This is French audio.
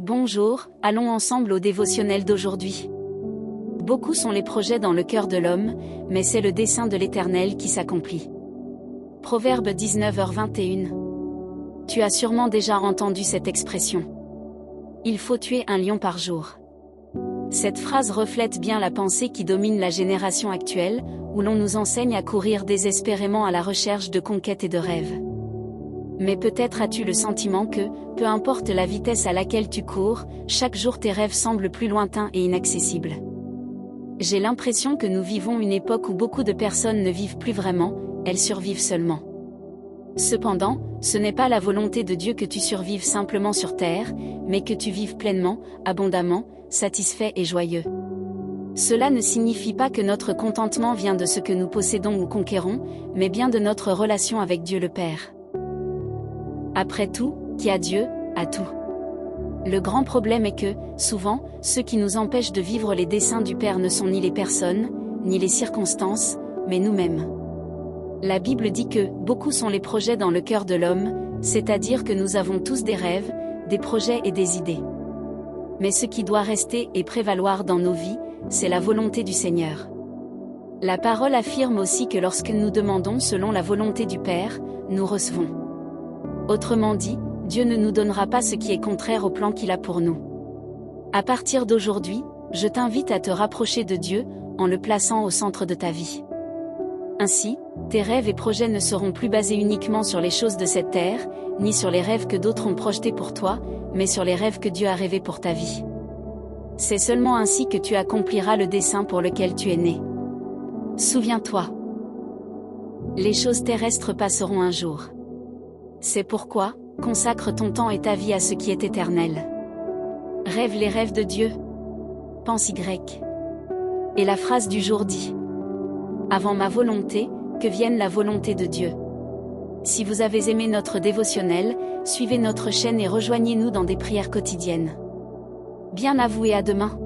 Bonjour, allons ensemble au dévotionnel d'aujourd'hui. Beaucoup sont les projets dans le cœur de l'homme, mais c'est le dessein de l'Éternel qui s'accomplit. Proverbe 19h21. Tu as sûrement déjà entendu cette expression. Il faut tuer un lion par jour. Cette phrase reflète bien la pensée qui domine la génération actuelle, où l'on nous enseigne à courir désespérément à la recherche de conquêtes et de rêves. Mais peut-être as-tu le sentiment que, peu importe la vitesse à laquelle tu cours, chaque jour tes rêves semblent plus lointains et inaccessibles. J'ai l'impression que nous vivons une époque où beaucoup de personnes ne vivent plus vraiment, elles survivent seulement. Cependant, ce n'est pas la volonté de Dieu que tu survives simplement sur terre, mais que tu vives pleinement, abondamment, satisfait et joyeux. Cela ne signifie pas que notre contentement vient de ce que nous possédons ou conquérons, mais bien de notre relation avec Dieu le Père. Après tout, qui a Dieu, a tout. Le grand problème est que, souvent, ceux qui nous empêchent de vivre les desseins du Père ne sont ni les personnes, ni les circonstances, mais nous-mêmes. La Bible dit que, beaucoup sont les projets dans le cœur de l'homme, c'est-à-dire que nous avons tous des rêves, des projets et des idées. Mais ce qui doit rester et prévaloir dans nos vies, c'est la volonté du Seigneur. La parole affirme aussi que lorsque nous demandons selon la volonté du Père, nous recevons. Autrement dit, Dieu ne nous donnera pas ce qui est contraire au plan qu'il a pour nous. À partir d'aujourd'hui, je t'invite à te rapprocher de Dieu, en le plaçant au centre de ta vie. Ainsi, tes rêves et projets ne seront plus basés uniquement sur les choses de cette terre, ni sur les rêves que d'autres ont projetés pour toi, mais sur les rêves que Dieu a rêvés pour ta vie. C'est seulement ainsi que tu accompliras le dessein pour lequel tu es né. Souviens-toi. Les choses terrestres passeront un jour. C'est pourquoi, consacre ton temps et ta vie à ce qui est éternel. Rêve les rêves de Dieu. Pense Y. Et la phrase du jour dit: avant ma volonté, que vienne la volonté de Dieu. Si vous avez aimé notre dévotionnel, suivez notre chaîne et rejoignez-nous dans des prières quotidiennes. Bien à vous et à demain.